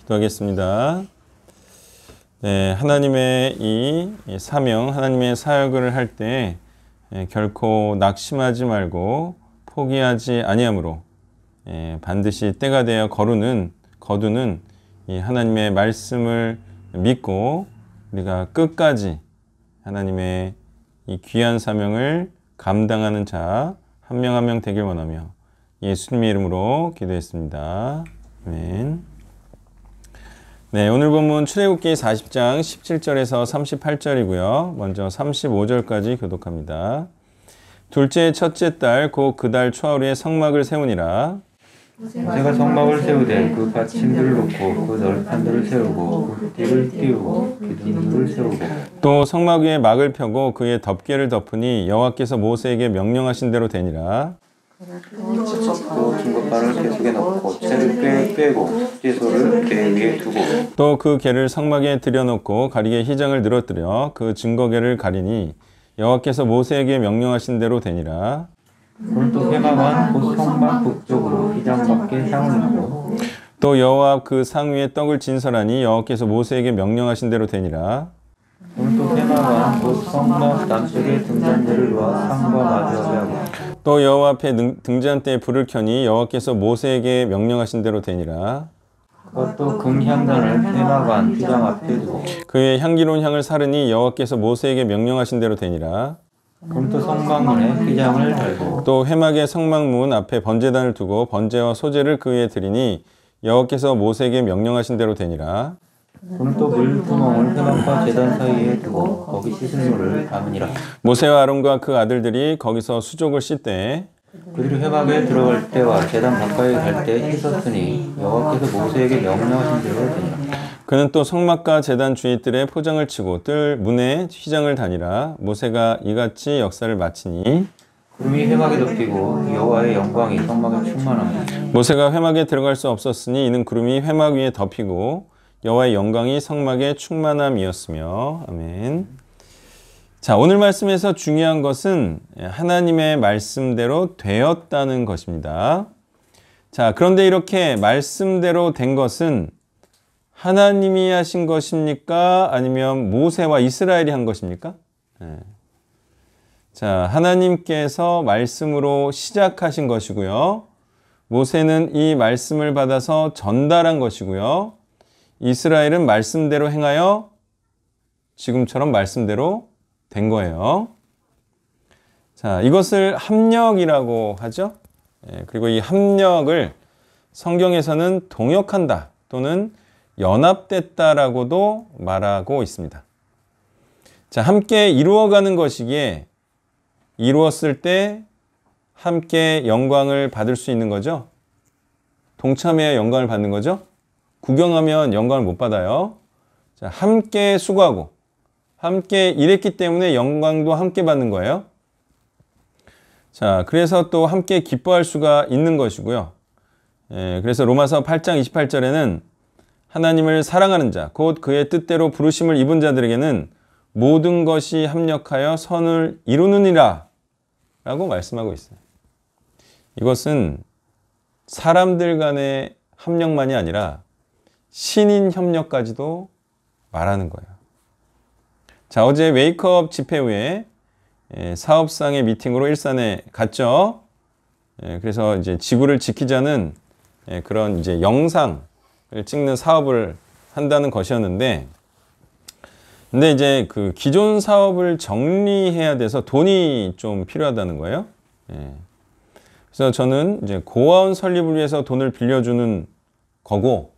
기도하겠습니다. 네, 하나님의 이 사명, 하나님의 사역을 할 때 결코 낙심하지 말고 포기하지 아니함으로 반드시 때가 되어 거두는 이 하나님의 말씀을 믿고 우리가 끝까지 하나님의 이 귀한 사명을 감당하는 자 한 명 한 명 되길 원하며 예수님의 이름으로 기도했습니다. 아멘. 네, 오늘 본문 출애굽기 40장 17절에서 38절이고요. 먼저 35절까지 교독합니다. 둘째 첫째 달 곧 그 달 초하루에 성막을 세우니라. 모세가 성막을 세우되 그 받침들을 놓고 그 널판들을 세우고 그 띠를 띄우고 기둥들을 세우고 또 성막 위에 막을 펴고 그의 덮개를 덮으니 여호와께서 모세에게 명령하신 대로 되니라. 또 증거판을 계 속에 넣고 채를 빼고 띠소를 계 위에 두고 또 그 계를 성막에 들여놓고 가리개 휘장을 늘어뜨려 그 증거계를 가리니 여호와께서 모세에게 명령하신 대로 되니라. 또 회막은 곧 성막 북쪽으로 휘장 밖에 향을 놓고 또 여호와 그 상 위에 떡을 진설하니 여호와께서 모세에게 명령하신 대로 되니라. 또 회막은 곧 성막 남쪽에 등잔대를 놓아 상과 마주하게 하고 또 여호와 앞에 등잔대에 불을 켜니 여호와께서 모세에게 명령하신 대로 되니라. 또 금향단을 회막 안 휘장 앞에 두고 그의 향기로운 향을 사르니 여호와께서 모세에게 명령하신 대로 되니라. 또 성막문에 휘장을 달고 또 회막의 성막문 앞에 번제단을 두고 번제와 소제를 그 위에 드리니 여호와께서 모세에게 명령하신 대로 되니라. 또 물구멍을 회막과 제단 사이에 두고 거기 씻은 물을 담으니라. 모세와 아론과 그 아들들이 거기서 수족을 씻되 그들이 회막에 들어갈 때와 제단 가까이 갈 때 씻었으니 여호와께서 모세에게 명령하신 대로 되니라. 그는 또 성막과 제단 주위뜰에 포장을 치고 뜰 문에 휘장을 다니라. 모세가 이같이 역사를 마치니 구름이 회막에 덮이고 여호와의 영광이 성막에 충만합니다. 모세가 회막에 들어갈 수 없었으니 이는 구름이 회막 위에 덮이고 여호와의 영광이 성막에 충만함이었으며. 아멘. 자, 오늘 말씀에서 중요한 것은 하나님의 말씀대로 되었다는 것입니다. 자, 그런데 이렇게 말씀대로 된 것은 하나님이 하신 것입니까? 아니면 모세와 이스라엘이 한 것입니까? 네. 자, 하나님께서 말씀으로 시작하신 것이고요. 모세는 이 말씀을 받아서 전달한 것이고요. 이스라엘은 말씀대로 행하여 지금처럼 말씀대로 된 거예요. 자, 이것을 합력이라고 하죠. 그리고 이 합력을 성경에서는 동역한다 또는 연합됐다라고도 말하고 있습니다. 자, 함께 이루어가는 것이기에 이루었을 때 함께 영광을 받을 수 있는 거죠. 동참해야 영광을 받는 거죠. 구경하면 영광을 못 받아요. 자, 함께 수고하고 함께 일했기 때문에 영광도 함께 받는 거예요. 자, 그래서 또 함께 기뻐할 수가 있는 것이고요. 그래서 로마서 8장 28절에는 하나님을 사랑하는 자, 곧 그의 뜻대로 부르심을 입은 자들에게는 모든 것이 합력하여 선을 이루느니라 라고 말씀하고 있어요. 이것은 사람들 간의 합력만이 아니라 신인 협력까지도 말하는 거예요. 자, 어제 웨이크업 집회 후에 사업상의 미팅으로 일산에 갔죠. 그래서 이제 지구를 지키자는 그런 이제 영상을 찍는 사업을 한다는 것이었는데, 근데 이제 그 기존 사업을 정리해야 돼서 돈이 좀 필요하다는 거예요. 그래서 저는 이제 고아원 설립을 위해서 돈을 빌려주는 거고,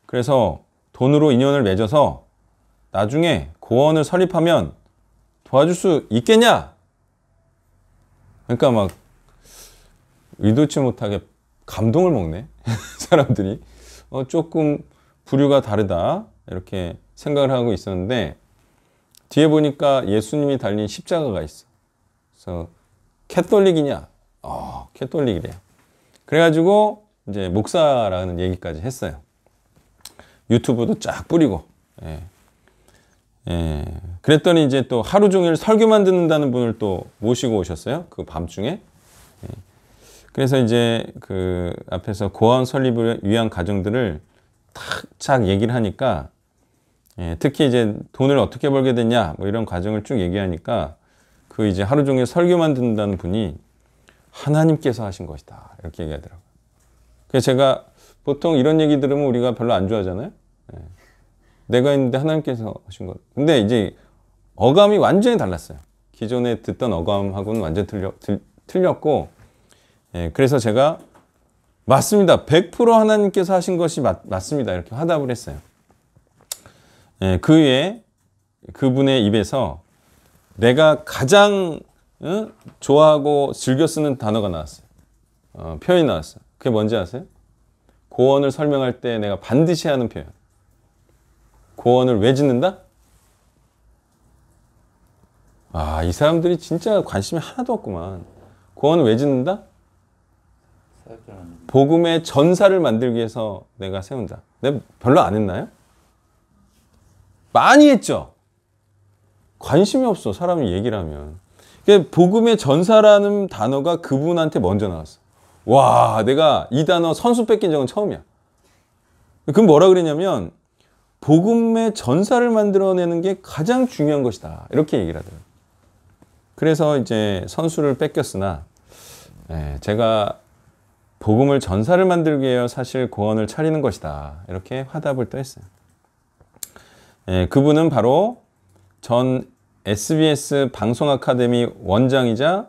그래서 돈으로 인연을 맺어서 나중에 고아원을 설립하면 도와줄 수 있겠냐? 그러니까 막 의도치 못하게 감동을 먹네. 사람들이. 조금 부류가 다르다 이렇게 생각을 하고 있었는데 뒤에 보니까 예수님이 달린 십자가가 있어. 그래서 캐톨릭이냐? 캐톨릭이래요. 그래가지고 이제 목사라는 얘기까지 했어요. 유튜브도 쫙 뿌리고. 그랬더니 이제 또 하루 종일 설교만 듣는다는 분을 또 모시고 오셨어요. 그 밤중에. 그래서 이제 그 앞에서 고아원 설립을 위한 가정들을 탁 얘기를 하니까 특히 이제 돈을 어떻게 벌게 됐냐 뭐 이런 과정을 쭉 얘기하니까 그 이제 하루 종일 설교만 듣는다는 분이 하나님께서 하신 것이다 이렇게 얘기하더라고요. 그래서 제가 보통 이런 얘기 들으면 우리가 별로 안 좋아하잖아요. 내가 있는데 하나님께서 하신 것. 근데 이제 어감이 완전히 달랐어요. 기존에 듣던 어감하고는 완전 틀렸고, 그래서 제가 맞습니다. 100% 하나님께서 하신 것이 맞습니다. 이렇게 화답을 했어요. 그 후에 그분의 입에서 내가 가장 좋아하고 즐겨 쓰는 단어가 나왔어요. 표현이 나왔어요. 그게 뭔지 아세요? 고언을 설명할 때 내가 반드시 하는 표현. 고언을 왜 짓는다? 아, 이 사람들이 진짜 관심이 하나도 없구만. 고언을 왜 짓는다? 복음의 전사를 만들기 위해서 내가 세운다. 내가 별로 안 했나요? 많이 했죠. 관심이 없어, 사람이 얘기를 하면. 복음의 전사라는 단어가 그분한테 먼저 나왔어. 와, 내가 이 단어 선수 뺏긴 적은 처음이야. 그럼 뭐라 그랬냐면 복음의 전사를 만들어내는 게 가장 중요한 것이다. 이렇게 얘기를 하더라고요. 그래서 이제 선수를 뺏겼으나 제가 복음을 전사를 만들기 위해 사실 고언을 차리는 것이다. 이렇게 화답을 또 했어요. 그분은 바로 전 SBS 방송 아카데미 원장이자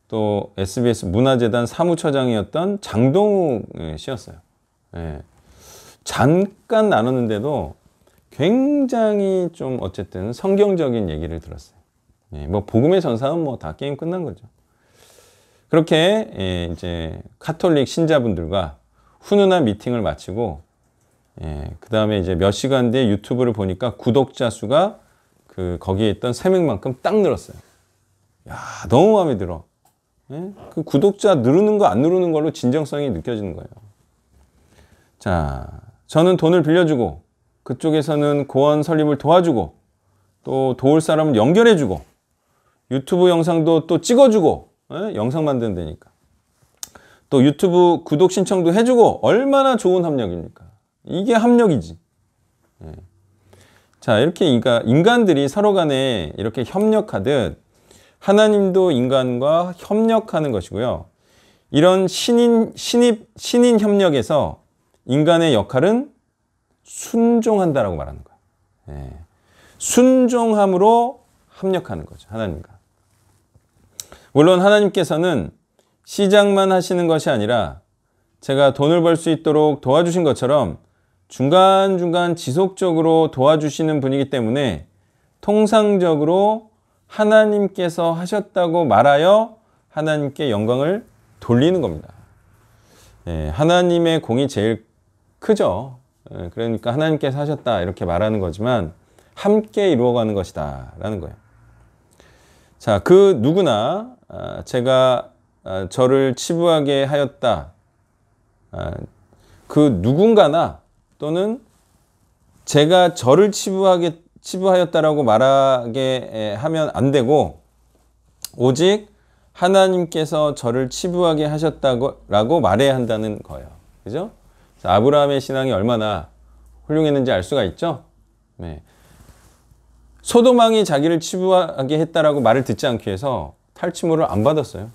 또 SBS 문화재단 사무처장이었던 장동욱 씨였어요. 잠깐 나눴는데도 굉장히 좀 어쨌든 성경적인 얘기를 들었어요. 뭐 복음의 전사는 뭐 다 게임 끝난 거죠. 그렇게 이제 카톨릭 신자분들과 훈훈한 미팅을 마치고 그 다음에 이제 몇 시간 뒤에 유튜브를 보니까 구독자 수가 거기에 있던 3명만큼 딱 늘었어요. 야, 너무 마음에 들어. 그 구독자 누르는 거 안 누르는 걸로 진정성이 느껴지는 거예요. 자, 저는 돈을 빌려주고 그쪽에서는 고언 설립을 도와주고 또 도울 사람을 연결해주고 유튜브 영상도 또 찍어주고 영상 만드는 데니까 또 유튜브 구독 신청도 해주고 얼마나 좋은 협력입니까? 이게 협력이지. 자, 이렇게 인간들이 서로 간에 이렇게 협력하듯 하나님도 인간과 협력하는 것이고요. 이런 신인 협력에서 인간의 역할은 순종한다라고 말하는 거예요. 순종함으로 협력하는 거죠. 하나님과. 물론 하나님께서는 시작만 하시는 것이 아니라 제가 돈을 벌 수 있도록 도와주신 것처럼 중간중간 지속적으로 도와주시는 분이기 때문에 통상적으로 하나님께서 하셨다고 말하여 하나님께 영광을 돌리는 겁니다. 하나님의 공이 제일 크죠. 그러니까 하나님께서 하셨다 이렇게 말하는 거지만 함께 이루어가는 것이다 라는 거예요. 자, 그 누구나 제가 저를 치부하게 하였다. 그 누군가나 또는 제가 저를 치부하였다라고 말하게 하면 안 되고 오직 하나님께서 저를 치부하게 하셨다고 말해야 한다는 거예요. 그죠? 아브라함의 신앙이 얼마나 훌륭했는지 알 수가 있죠? 소돔왕이 자기를 치부하게 했다라고 말을 듣지 않기 위해서 탈취물을 안 받았어요.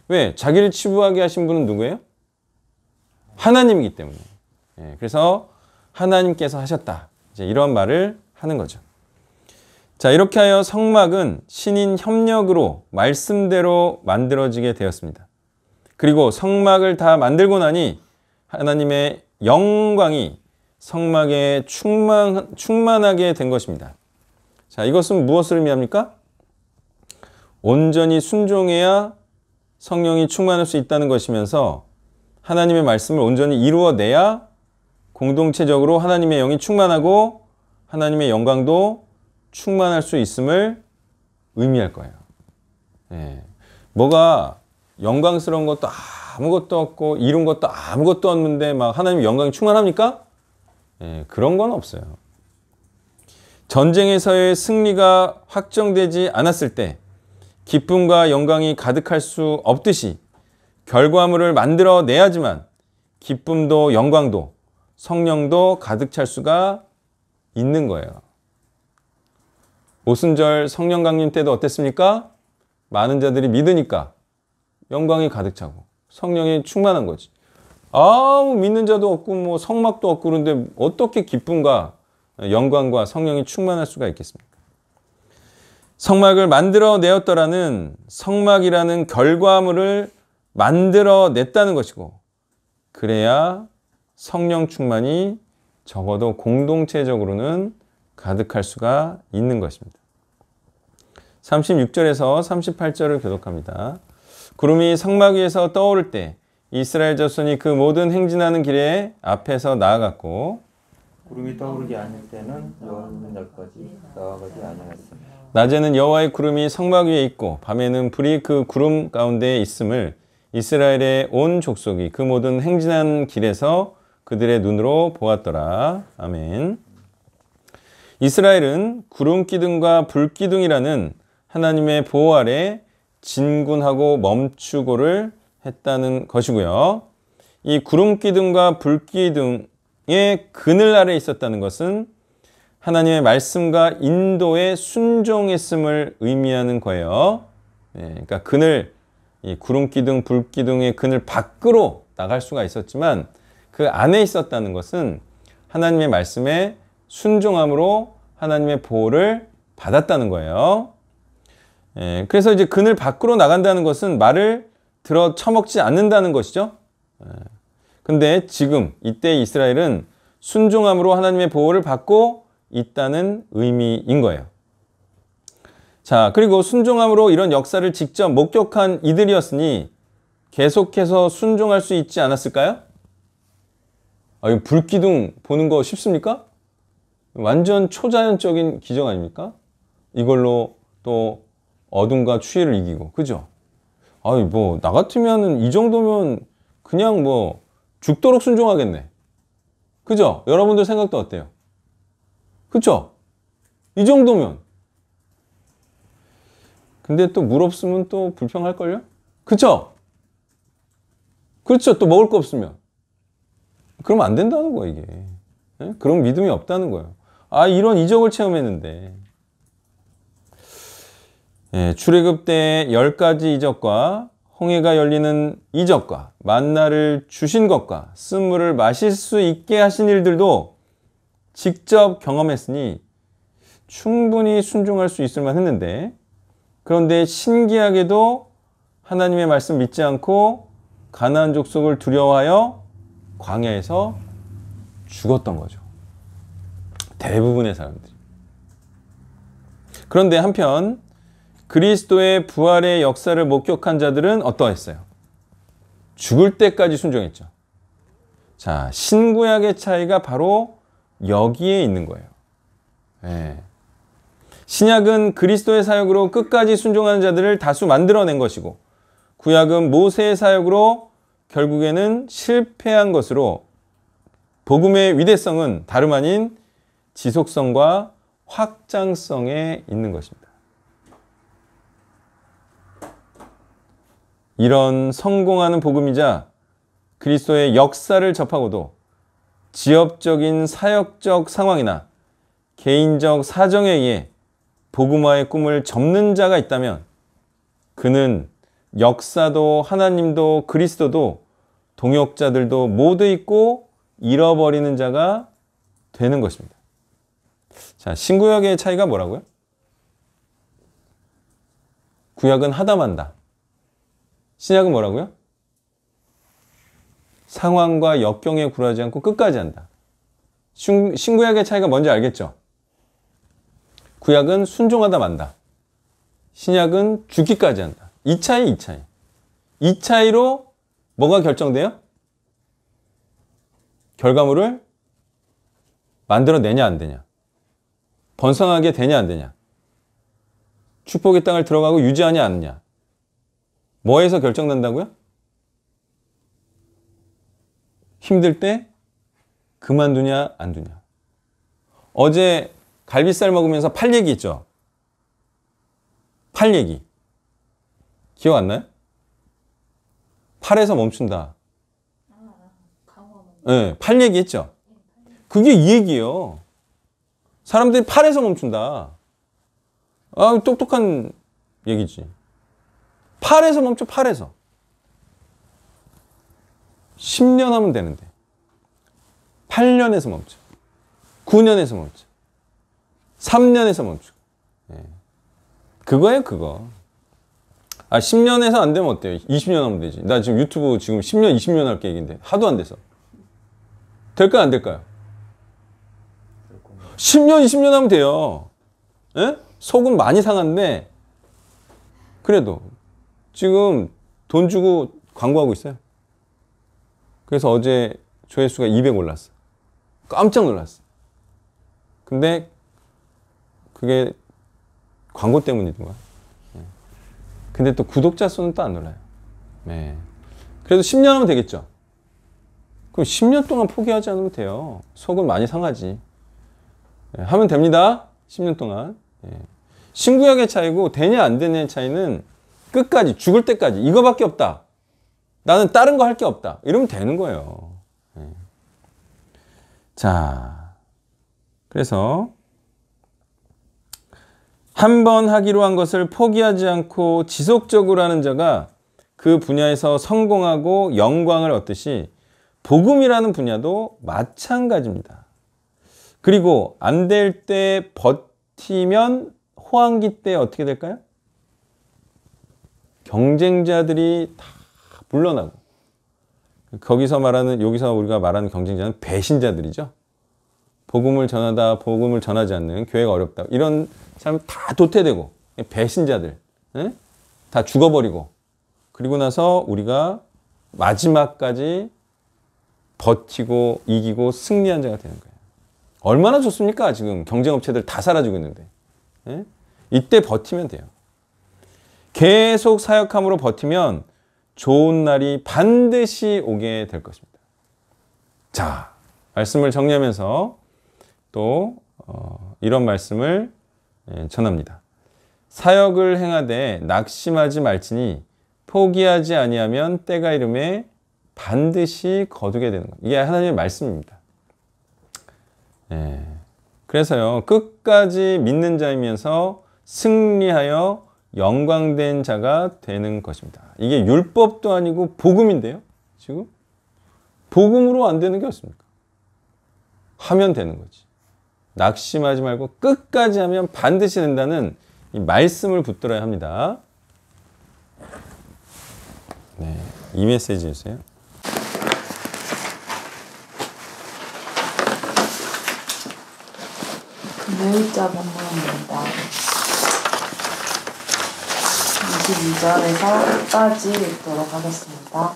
왜? 자기를 치부하게 하신 분은 누구예요? 하나님이기 때문에. 그래서 하나님께서 하셨다. 이제 이런 말을 하는 거죠. 자, 이렇게 하여 성막은 신인 협력으로 말씀대로 만들어지게 되었습니다. 그리고 성막을 다 만들고 나니 하나님의 영광이 성막에 충만하게 된 것입니다. 자, 이것은 무엇을 의미합니까? 온전히 순종해야 성령이 충만할 수 있다는 것이면서 하나님의 말씀을 온전히 이루어내야 공동체적으로 하나님의 영이 충만하고 하나님의 영광도 충만할 수 있음을 의미할 거예요. 뭐가 영광스러운 것도 아무것도 없고 이룬 것도 아무것도 없는데 막 하나님의 영광이 충만합니까? 그런 건 없어요. 전쟁에서의 승리가 확정되지 않았을 때 기쁨과 영광이 가득할 수 없듯이 결과물을 만들어내야지만 기쁨도 영광도 성령도 가득 찰 수가 있는 거예요. 오순절 성령 강림 때도 어땠습니까? 많은 자들이 믿으니까 영광이 가득 차고 성령이 충만한 거지. 아무 믿는 자도 없고 뭐 성막도 없고 그런데 어떻게 기쁨과 영광과 성령이 충만할 수가 있겠습니까? 성막을 만들어 내었더라는 성막이라는 결과물을 만들어 냈다는 것이고, 그래야 성령 충만이 적어도 공동체적으로는 가득할 수가 있는 것입니다. 36절에서 38절을 교독합니다. 구름이 성막 위에서 떠오를 때 이스라엘 자손이 그 모든 행진하는 길에 앞에서 나아갔고, 구름이 떠오르지 않을 때는 여호와 있는 날까지 나아가지 아니하였습니다. 낮에는 여호와의 구름이 성막 위에 있고 밤에는 불이 그 구름 가운데에 있음을 이스라엘의 온 족속이 그 모든 행진한 길에서 그들의 눈으로 보았더라. 아멘. 이스라엘은 구름 기둥과 불 기둥이라는 하나님의 보호 아래 진군하고 멈추고를 했다는 것이고요. 이 구름 기둥과 불 기둥의 그늘 아래 있었다는 것은 하나님의 말씀과 인도에 순종했음을 의미하는 거예요. 그러니까 그늘, 이 구름 기둥, 불 기둥의 그늘 밖으로 나갈 수가 있었지만 그 안에 있었다는 것은 하나님의 말씀에 순종함으로 하나님의 보호를 받았다는 거예요. 그래서 이제 그늘 밖으로 나간다는 것은 말을 들어 처먹지 않는다는 것이죠. 근데 지금 이때 이스라엘은 순종함으로 하나님의 보호를 받고 있다는 의미인 거예요. 자, 그리고 순종함으로 이런 역사를 직접 목격한 이들이었으니 계속해서 순종할 수 있지 않았을까요? 이 불기둥 보는 거 쉽습니까? 완전 초자연적인 기적 아닙니까? 이걸로 또 어둠과 추위를 이기고, 그죠? 나 같으면 이 정도면 그냥 죽도록 순종하겠네. 그죠? 여러분들 생각도 어때요? 그쵸? 이 정도면. 근데 또 물 없으면 또 불평할걸요? 그쵸? 그렇죠. 또 먹을 거 없으면. 그러면 안 된다는 거예요, 이게. 그런 믿음이 없다는 거예요. 이런 이적을 체험했는데. 출애굽 때 10가지 이적과 홍해가 열리는 이적과 만나를 주신 것과 쓴물을 마실 수 있게 하신 일들도 직접 경험했으니 충분히 순종할 수 있을 만했는데, 그런데 신기하게도 하나님의 말씀 믿지 않고 가나안 족속을 두려워하여 광야에서 죽었던 거죠. 대부분의 사람들이. 그런데 한편 그리스도의 부활의 역사를 목격한 자들은 어떠했어요? 죽을 때까지 순종했죠. 자, 신구약의 차이가 바로 여기에 있는 거예요. 신약은 그리스도의 사역으로 끝까지 순종하는 자들을 다수 만들어낸 것이고, 구약은 모세의 사역으로 결국에는 실패한 것으로 복음의 위대성은 다름 아닌 지속성과 확장성에 있는 것입니다. 이런 성공하는 복음이자 그리스도의 역사를 접하고도 지역적인 사역적 상황이나 개인적 사정에 의해 복음화의 꿈을 접는 자가 있다면 그는 역사도 하나님도 그리스도도 동역자들도 모두 있고 잃어버리는 자가 되는 것입니다. 자, 신구약의 차이가 뭐라고요? 구약은 하다 만다. 신약은 뭐라고요? 상황과 역경에 굴하지 않고 끝까지 한다. 신구약의 차이가 뭔지 알겠죠? 구약은 순종하다 만다. 신약은 죽기까지 한다. 이 차이. 이 차이로 뭐가 결정돼요? 결과물을 만들어내냐 안 되냐. 번성하게 되냐 안 되냐. 축복의 땅을 들어가고 유지하냐 안 하냐. 뭐에서 결정된다고요? 힘들 때 그만두냐 안 두냐. 어제 갈비살 먹으면서 팔 얘기 있죠? 팔 얘기. 기억 안 나요? 팔에서 멈춘다. 네, 팔 얘기 했죠? 그게 이 얘기예요. 사람들이 팔에서 멈춘다. 아, 똑똑한 얘기지. 팔에서 멈춰, 팔에서. 10년 하면 되는데. 8년에서 멈춰. 9년에서 멈춰. 3년에서 멈춰. 예. 그거예요, 그거. 아, 10년에서 안 되면 어때요? 20년 하면 되지. 나 지금 유튜브 지금 10년, 20년 할 계획인데. 하도 안 돼서. 될까요, 안 될까요? 10년, 20년 하면 돼요. 예? 속은 많이 상한데, 그래도 지금 돈 주고 광고하고 있어요. 그래서 어제 조회수가 200 올랐어. 깜짝 놀랐어. 근데 그게 광고 때문이던가. 근데 또 구독자 수는 또 안 올라요. 네. 그래도 10년 하면 되겠죠. 그럼 10년 동안 포기하지 않으면 돼요. 속은 많이 상하지. 네, 하면 됩니다. 10년 동안. 네. 신구약의 차이고 되냐 안 되냐의 차이는 끝까지 죽을 때까지 이거밖에 없다. 나는 다른 거 할 게 없다. 이러면 되는 거예요. 네. 자, 그래서 한 번 하기로 한 것을 포기하지 않고 지속적으로 하는 자가 그 분야에서 성공하고 영광을 얻듯이 복음이라는 분야도 마찬가지입니다. 그리고 안 될 때 버티면 호황기 때 어떻게 될까요? 경쟁자들이 다 물러나고, 거기서 말하는, 여기서 우리가 말하는 경쟁자는 배신자들이죠. 복음을 전하다 복음을 전하지 않는, 교회가 어렵다, 이런 사람 다 도태되고 배신자들, 에? 다 죽어버리고, 그리고 나서 우리가 마지막까지 버티고 이기고 승리한 자가 되는 거예요. 얼마나 좋습니까? 지금 경쟁업체들 다 사라지고 있는데. 에? 이때 버티면 돼요. 계속 사역함으로 버티면 좋은 날이 반드시 오게 될 것입니다. 자, 말씀을 정리하면서 또 이런 말씀을 전합니다. 사역을 행하되 낙심하지 말지니 포기하지 아니하면 때가 이름에 반드시 거두게 되는 것. 이게 하나님의 말씀입니다. 그래서요, 끝까지 믿는 자이면서 승리하여 영광된 자가 되는 것입니다. 이게 율법도 아니고 복음인데요. 지금 복음으로 안 되는 게 없습니까? 하면 되는 거지. 낙심하지 말고 끝까지 하면 반드시 된다는 이 말씀을 붙들어야 합니다. 네, 이 메시지 주세요. 금요일자 본문입니다. 22절에서 끝까지 읽도록 하겠습니다.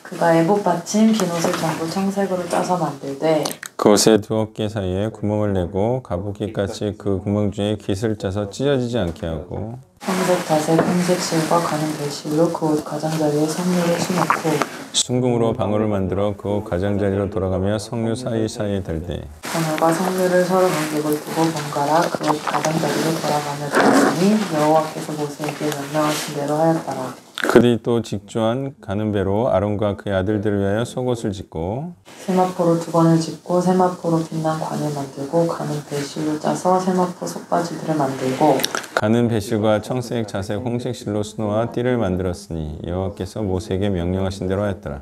그가 애봇받침 빈 옷을 전부 청색으로 짜서 만들되 그것에 두 어깨 사이에 구멍을 내고 가부키같이 그 구멍 중에 깃을 짜서 찢어지지 않게 하고 황색 다색 홍색 실과 가는 배실로 그 옷 가장자리에 석류를 수놓고 순금으로 방울을 만들어 그 옷 가장자리로 돌아가며 석류 사이사이에 달되 바늘과 석류를 서로 간격을 두고 번갈아 그 옷 가장자리로 돌아가며 되었으니 여호와께서 모세에게 명령하신 대로 하였더라. 그들이 또 직조한 가는 배로 아론과 그의 아들들을 위하여 속옷을 짓고 세마포로 2번을 짓고 세마포로 빛난 관을 만들고 가는 배실로 짜서 세마포 속바지들을 만들고 가는 배실과 청색, 자색, 홍색 실로 수놓아 띠를 만들었으니 여호와께서 모세에게 명령하신 대로 하였더라.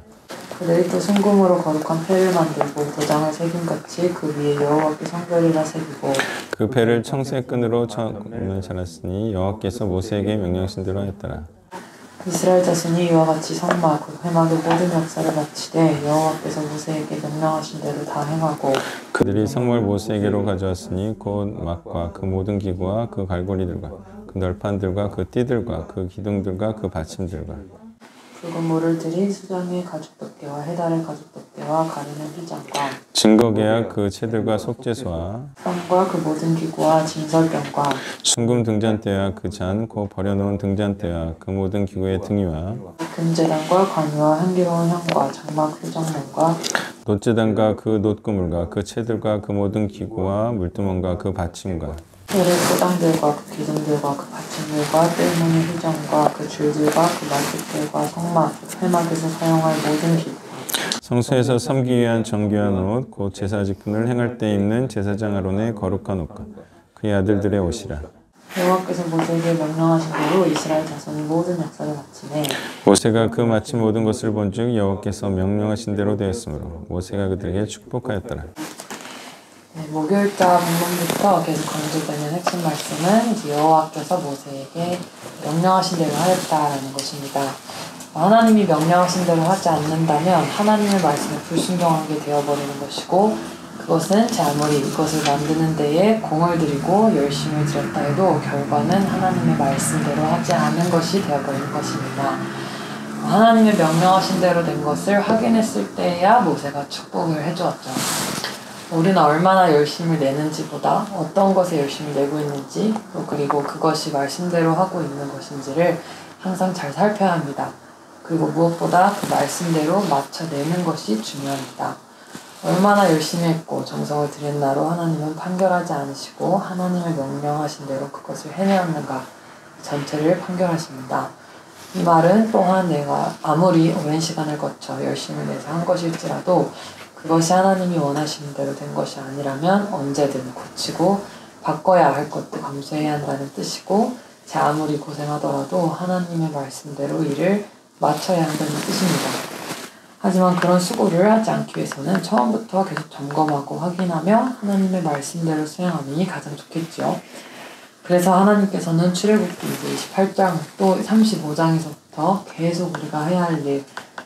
그들이 또 순금으로 거룩한 패를 만들고 도장을 새김같이 그 위에 여호와께 성별이라 새기고 그 패를 청색 끈으로 천을 잘랐으니 여호와께서 모세에게 명령하신 대로 하였더라. 이스라엘 자손이 이와 같이 성막, 그 회막의 모든 역사를 마치되 여호와께서 모세에게 명령하신 대로 다 행하고 그들이 성막을 모세에게로 가져왔으니 곧 막과 그 모든 기구와 그 갈고리들과 그 널판들과 그 띠들과 그 기둥들과 그 받침들과 붉은 물을 들인 수정의 가죽덮개와 해달의 가죽덮개와 가르는 휘장과 증거계약 그 채들과 속죄소와 쌍과 그 모든 기구와 진설병과 순금 등잔대와 그 잔, 곧 버려놓은 등잔대와 그 모든 기구의 등이와 금제단과 관유와 향기로운 향과 장막 휴정면과 놋제단과 그 놋그물과 그 채들과 그 모든 기구와 물두멍과 그 받침과 회를 꼬당들과 그 기둥들과 그 받침들과 뜰무늬 휴정과 그 줄들과 그 말뚝들과 성막, 회막에서 사용할 모든 기구 성소에서 섬기 위한 정귀한 옷, 곧 제사 직분을 행할 때 입는 제사장 아론의 거룩한 옷과 그의 아들들의 옷이라. 여호와께서 모세에게 명령하신 대로 이스라엘 자손이 모든 약속을 마치매 모세가 그 마침 모든 것을 본즉 여호와께서 명령하신 대로 되었으므로 모세가 그들에게 축복하였더라. 목요일자 본문부터 계속 강조되는 핵심 말씀은 이제 여호와께서 모세에게 명령하신 대로 하였다라는 것입니다. 하나님이 명령하신 대로 하지 않는다면 하나님의 말씀에 불순종하게 되어버리는 것이고, 그것은 제 아무리 이것을 만드는 데에 공을 들이고 열심을 들였다 해도 결과는 하나님의 말씀대로 하지 않은 것이 되어버리는 것입니다. 하나님의 명령하신 대로 된 것을 확인했을 때야 모세가 축복을 해주었죠. 우리는 얼마나 열심을 내는지보다 어떤 것에 열심히 내고 있는지, 그리고 그것이 말씀대로 하고 있는 것인지를 항상 잘 살펴야 합니다. 그리고 무엇보다 그 말씀대로 맞춰내는 것이 중요합니다. 얼마나 열심히 했고 정성을 들였나로 하나님은 판결하지 않으시고 하나님의 명령하신 대로 그것을 해내었는가 전체를 판결하십니다. 이 말은 또한 내가 아무리 오랜 시간을 거쳐 열심을 내서 한 것일지라도 그것이 하나님이 원하시는 대로 된 것이 아니라면 언제든 고치고 바꿔야 할 것도 감수해야 한다는 뜻이고, 제 아무리 고생하더라도 하나님의 말씀대로 일을 맞춰야 한다는 뜻입니다. 하지만 그런 수고를 하지 않기 위해서는 처음부터 계속 점검하고 확인하며 하나님의 말씀대로 수행하는 게 가장 좋겠죠. 그래서 하나님께서는 출애굽기 28장 또 35장에서부터 계속 우리가 해야 할 일,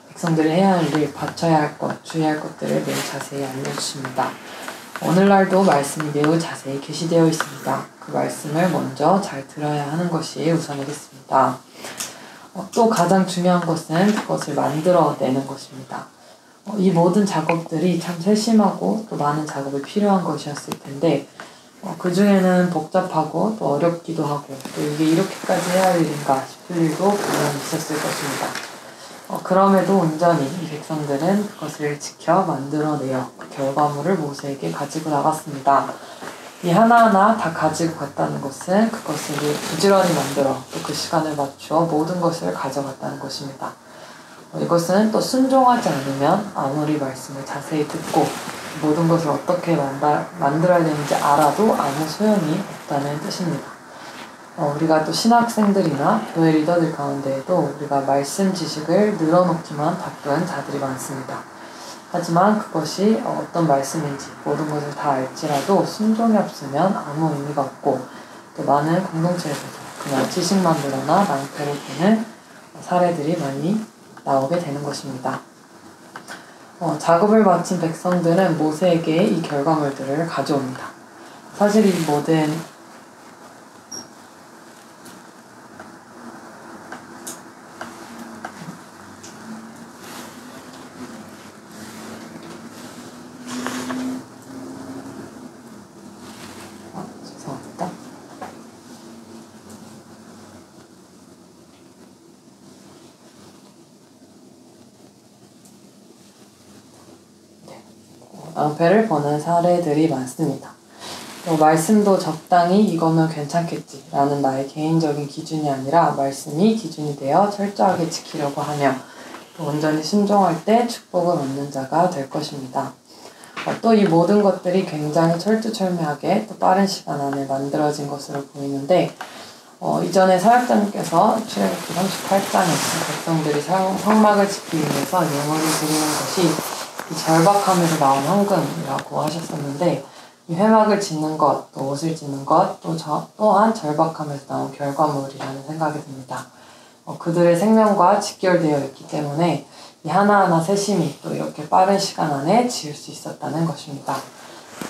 백성들이 해야 할 일, 바쳐야 할 것, 주의할 것들을 매우 자세히 알려주십니다. 오늘날도 말씀이 매우 자세히 게시되어 있습니다. 그 말씀을 먼저 잘 들어야 하는 것이 우선이겠습니다. 또 가장 중요한 것은 그것을 만들어내는 것입니다. 이 모든 작업들이 참 세심하고 또 많은 작업이 필요한 것이었을 텐데 그 중에는 복잡하고 또 어렵기도 하고 또 이게 이렇게까지 해야 할 일인가 싶을 일도 분명히 있었을 것입니다. 그럼에도 온전히 이 백성들은 그것을 지켜 만들어내어 그 결과물을 모세에게 가지고 나갔습니다. 이 하나하나 다 가지고 갔다는 것은 그것을 부지런히 만들어 또 그 시간을 맞추어 모든 것을 가져갔다는 것입니다. 이것은 또 순종하지 않으면 아무리 말씀을 자세히 듣고 모든 것을 어떻게 만들어야 되는지 알아도 아무 소용이 없다는 뜻입니다. 우리가 또 신학생들이나 교회 리더들 가운데에도 우리가 말씀 지식을 늘어놓기만 바쁜 자들이 많습니다. 하지만 그것이 어떤 말씀인지 모든 것을 다 알지라도 순종이 없으면 아무 의미가 없고, 또 많은 공동체에서도 그냥 지식만 늘어나 낭패를 보는 사례들이 많이 나오게 되는 것입니다. 작업을 마친 백성들은 모세에게 이 결과물들을 가져옵니다. 사실 이 모든 죄송합니다. 낭패를 보는 사례들이 많습니다. 말씀도 적당히 이거면 괜찮겠지 라는 나의 개인적인 기준이 아니라 말씀이 기준이 되어 철저하게 지키려고 하며 또 온전히 순종할 때 축복을 얻는 자가 될 것입니다. 또 이 모든 것들이 굉장히 철두철미하게 또 빠른 시간 안에 만들어진 것으로 보이는데, 이전에 사역자님께서 출애굽기 38장에서 백성들이 성막을 짓기 위해서 예물을 드리는 것이 이 절박함에서 나온 헌금이라고 하셨었는데, 이 회막을 짓는 것, 또 옷을 짓는 것, 또한 절박함에서 나온 결과물이라는 생각이 듭니다. 그들의 생명과 직결되어 있기 때문에 이 하나하나 세심히 또 이렇게 빠른 시간 안에 지을 수 있었다는 것입니다.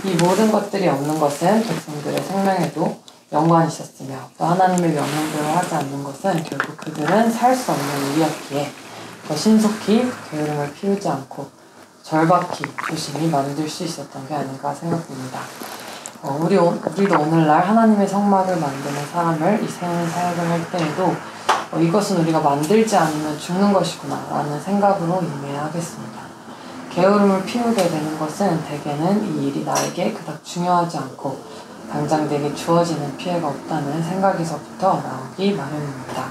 이 모든 것들이 없는 것은 백성들의 생명에도 연관이 있었으며, 또 하나님의 명령대로 하지 않는 것은 결국 그들은 살 수 없는 일이었기에 더 신속히 게으름을 피우지 않고 절박히 조심히 만들 수 있었던 게 아닌가 생각됩니다. 우리도 오늘날 하나님의 성막을 만드는 사람을 이 세운 사역을 할 때에도 이것은 우리가 만들지 않으면 죽는 것이구나 라는 생각으로 임해야 하겠습니다. 게으름을 피우게 되는 것은 대개는 이 일이 나에게 그닥 중요하지 않고 당장 내게 주어지는 피해가 없다는 생각에서부터 나오기 마련입니다.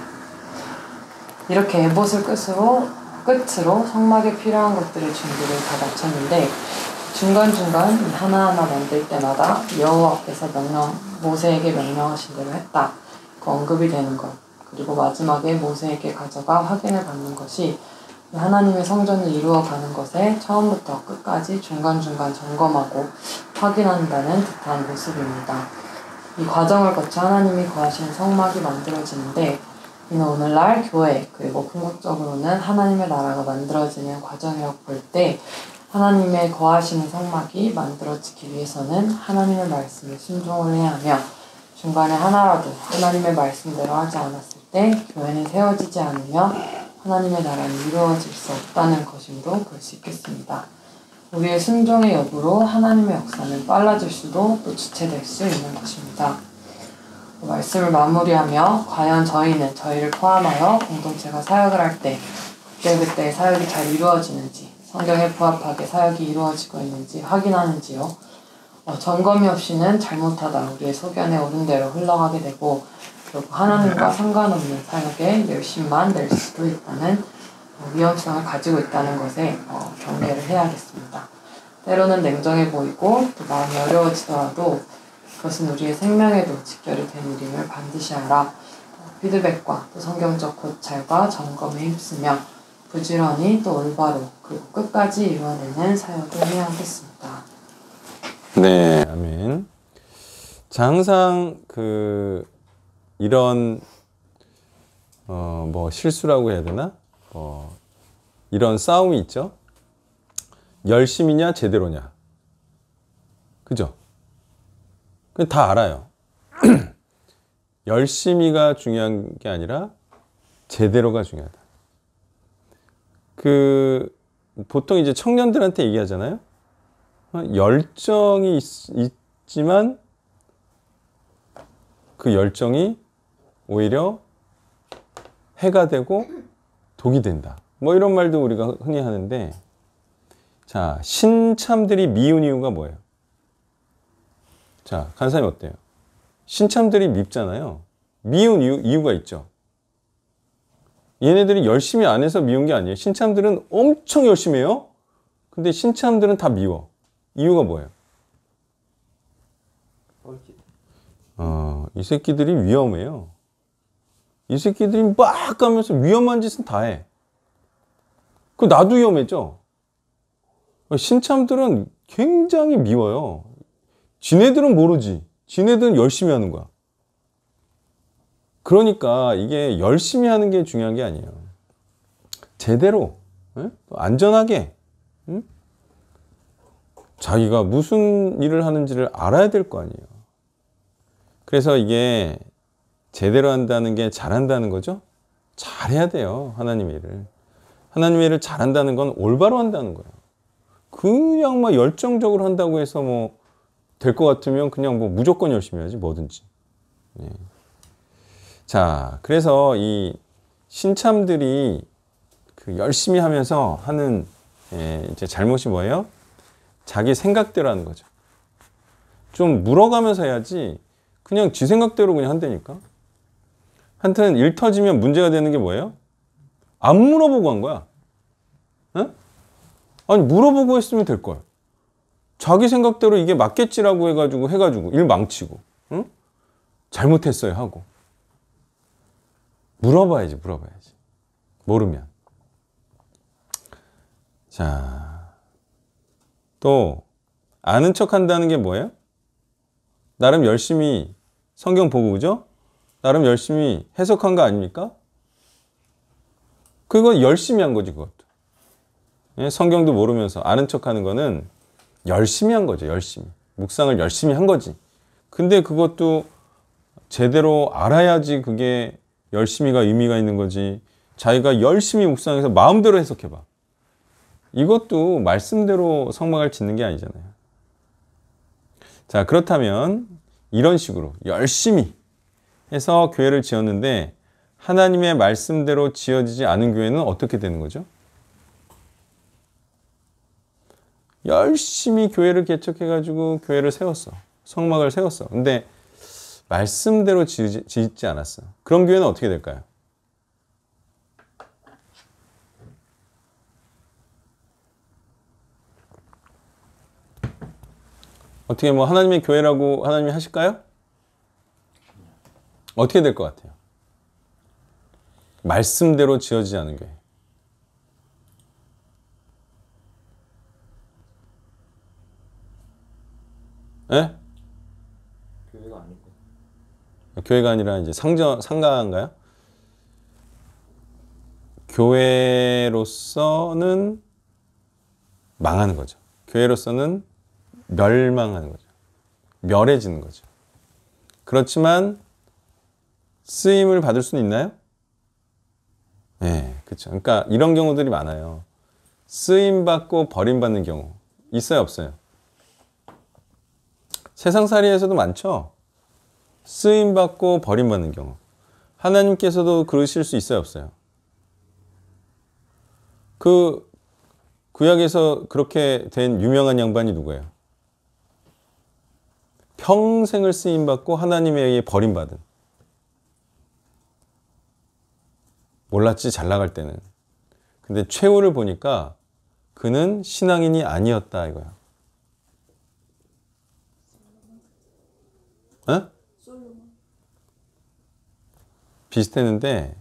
이렇게 에봇을 끝으로 끝으로 성막에 필요한 것들의 준비를 다 마쳤는데 중간중간 하나하나 만들 때마다 여호와께서 모세에게 명령하신 대로 했다. 그 언급이 되는 것. 그리고 마지막에 모세에게 가져가 확인을 받는 것이 하나님의 성전을 이루어가는 것에 처음부터 끝까지 중간중간 점검하고 확인한다는 듯한 모습입니다. 이 과정을 거쳐 하나님이 거하시는 성막이 만들어지는데 이는 오늘날 교회 그리고 궁극적으로는 하나님의 나라가 만들어지는 과정이라고 볼 때 하나님의 거하시는 성막이 만들어지기 위해서는 하나님의 말씀에 순종을 해야 하며 중간에 하나라도 하나님의 말씀대로 하지 않았을 때 교회는 세워지지 않으며 하나님의 나라는 이루어질 수 없다는 것임도 볼 수 있겠습니다. 우리의 순종의 여부로 하나님의 역사는 빨라질 수도 또 주체될 수 있는 것입니다. 말씀을 마무리하며 과연 저희는 저희를 포함하여 공동체가 사역을 할 때 그때그때 사역이 잘 이루어지는지 성경에 부합하게 사역이 이루어지고 있는지 확인하는지요. 점검이 없이는 잘못하다 우리의 소견에 옳은 대로 흘러가게 되고 결국 하나님과 상관없는 사역에 열심만 낼 수도 있다는 위험성을 가지고 있다는 것에 경계를 해야겠습니다. 때로는 냉정해 보이고 또 마음이 어려워지더라도 그것은 우리의 생명에도 직결이 된 일임을 반드시 알아 피드백과 또 성경적 고찰과 점검에 힘쓰며 부지런히 또 올바로 그리고 끝까지 이루어내는 사역을 해야 하겠습니다. 네, 아멘. 자, 항상 이런 실수라고 해야 되나? 이런 싸움이 있죠. 열심이냐 제대로냐. 그죠? 다 알아요. 열심히가 중요한 게 아니라 제대로가 중요하다. 보통 이제 청년들한테 얘기하잖아요. 열정이 있지만 그 열정이 오히려 해가 되고 독이 된다. 뭐 이런 말도 우리가 흔히 하는데, 자, 신참들이 미운 이유가 뭐예요? 자, 간사님 어때요? 신참들이 밉잖아요. 미운 이유가 있죠. 얘네들이 열심히 안 해서 미운 게 아니에요. 신참들은 엄청 열심히 해요. 근데 신참들은 다 미워. 이유가 뭐예요? 이 새끼들이 위험해요. 이 새끼들이 막 가면서 위험한 짓은 다 해. 나도 위험해져. 신참들은 굉장히 미워요. 지네들은 모르지. 지네들은 열심히 하는 거야. 그러니까 이게 열심히 하는 게 중요한 게 아니에요. 제대로, 안전하게, 자기가 무슨 일을 하는지를 알아야 될 거 아니에요. 그래서 이게 제대로 한다는 게 잘한다는 거죠. 잘해야 돼요. 하나님의 일을. 하나님의 일을 잘한다는 건 올바로 한다는 거예요. 그냥 막 열정적으로 한다고 해서 될 것 같으면 그냥 무조건 열심히 해야지, 뭐든지. 예. 자, 그래서 이 신참들이 열심히 하면서 하는 이제 잘못이 뭐예요? 자기 생각대로 하는 거죠. 좀 물어가면서 해야지 그냥 지 생각대로 그냥 한다니까. 하여튼 일 터지면 문제가 되는 게 뭐예요? 안 물어보고 한 거야. 응? 아니 물어보고 했으면 될 거야. 자기 생각대로 이게 맞겠지라고 해가지고 일 망치고, 응? 잘못했어요 하고. 물어봐야지. 모르면. 자, 또 아는 척 한다는 게 뭐예요? 나름 열심히 성경 보고, 그죠? 나름 열심히 해석한 거 아닙니까? 그거 열심히 한 거지, 그것도. 예? 성경도 모르면서 아는 척 하는 거는 열심히 한 거죠, 열심히. 묵상을 열심히 한 거지. 근데 그것도 제대로 알아야지 그게 열심히가 의미가 있는 거지. 자기가 열심히 묵상해서 마음대로 해석해봐. 이것도 말씀대로 성막을 짓는 게 아니잖아요. 자, 그렇다면 이런 식으로 열심히 해서 교회를 지었는데 하나님의 말씀대로 지어지지 않은 교회는 어떻게 되는 거죠? 열심히 교회를 개척해가지고 교회를 세웠어. 성막을 세웠어. 근데 말씀대로 짓지 않았어. 그런 교회는 어떻게 될까요? 어떻게 뭐 하나님의 교회라고 하나님이 하실까요? 어떻게 될 것 같아요? 말씀대로 지어지지 않은 교회. 예? 교회가 아니고. 교회가 아니라 이제 상가인가요? 교회로서는 망하는 거죠. 교회로서는 멸망하는 거죠. 멸해지는 거죠. 그렇지만 쓰임을 받을 수는 있나요? 네, 그렇죠. 그러니까 이런 경우들이 많아요. 쓰임 받고 버림받는 경우 있어요, 없어요? 세상살이에서도 많죠. 쓰임 받고 버림받는 경우. 하나님께서도 그러실 수 있어요, 없어요? 그 구약에서 그렇게 된 유명한 양반이 누구예요? 평생을 쓰임 받고 하나님에 의해 버림받은. 몰랐지, 잘 나갈 때는. 근데 최후를 보니까 그는 신앙인이 아니었다 이거야. 어? 비슷했는데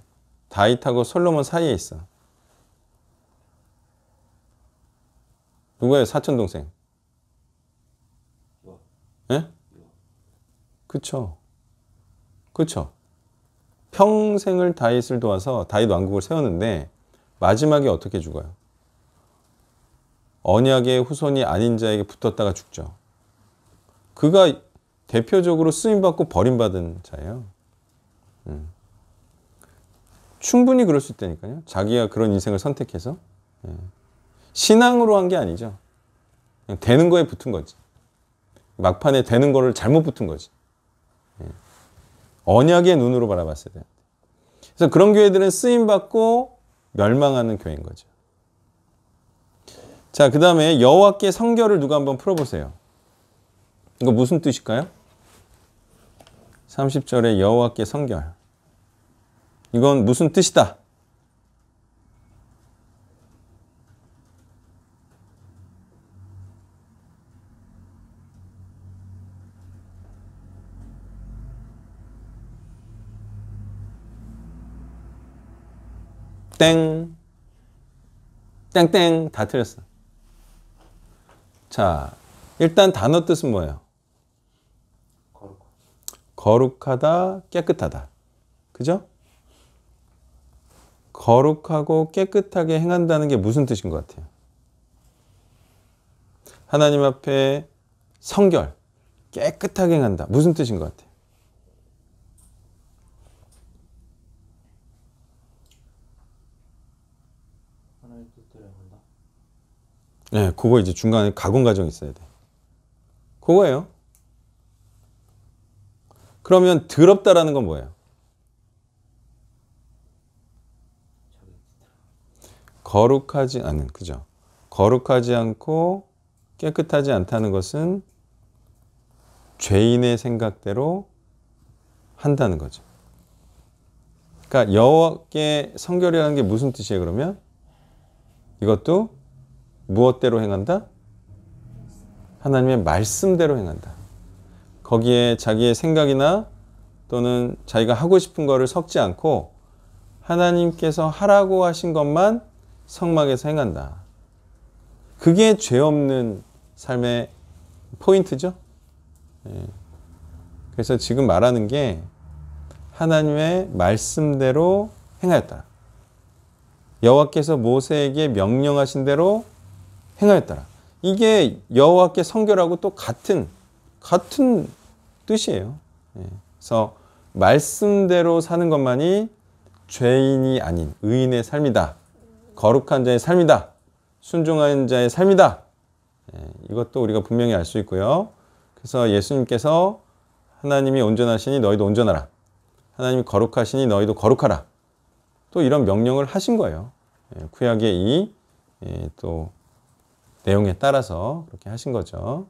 다윗하고 솔로몬 사이에 있어. 누구예요? 사촌 동생. 예? 그쵸. 그쵸. 평생을 다윗을 도와서 다윗 왕국을 세웠는데 마지막에 어떻게 죽어요? 언약의 후손이 아닌 자에게 붙었다가 죽죠. 그가 대표적으로 쓰임받고 버림받은 자예요. 충분히 그럴 수 있다니까요. 자기가 그런 인생을 선택해서. 신앙으로 한 게 아니죠. 그냥 되는 거에 붙은 거지. 막판에 되는 거를 잘못 붙은 거지. 언약의 눈으로 바라봤어야 돼. 그래서 그런 교회들은 쓰임받고 멸망하는 교회인 거죠. 자, 그 다음에 여호와께 성결을 누가 한번 풀어보세요. 이거 무슨 뜻일까요? 30절에 여호와께 성결. 이건 무슨 뜻이다? 땡. 땡땡. 다 틀렸어. 자, 일단 단어 뜻은 뭐예요? 거룩하다, 깨끗하다. 그죠? 거룩하고 깨끗하게 행한다는 게 무슨 뜻인 것 같아요? 하나님 앞에 성결, 깨끗하게 행한다. 무슨 뜻인 것 같아요? 하나님 뜻대로 한다. 네, 그거 이제 중간에 가공 과정이 있어야 돼. 그거예요. 그러면 더럽다라는 건 뭐예요? 거룩하지 않은, 그죠? 거룩하지 않고 깨끗하지 않다는 것은 죄인의 생각대로 한다는 거죠. 그러니까 여호와께 성결이라는 게 무슨 뜻이에요, 그러면? 이것도 무엇대로 행한다? 하나님의 말씀대로 행한다. 거기에 자기의 생각이나 또는 자기가 하고 싶은 거를 섞지 않고 하나님께서 하라고 하신 것만 성막에서 행한다. 그게 죄 없는 삶의 포인트죠. 그래서 지금 말하는 게 하나님의 말씀대로 행하였다. 여호와께서 모세에게 명령하신 대로 행하였더라. 이게 여호와께 성결하고 또 같은 뜻이에요. 그래서 말씀대로 사는 것만이 죄인이 아닌 의인의 삶이다. 거룩한 자의 삶이다. 순종한 자의 삶이다. 이것도 우리가 분명히 알 수 있고요. 그래서 예수님께서 하나님이 온전하시니 너희도 온전하라. 하나님이 거룩하시니 너희도 거룩하라. 또 이런 명령을 하신 거예요. 구약의 이 또 내용에 따라서 그렇게 하신 거죠.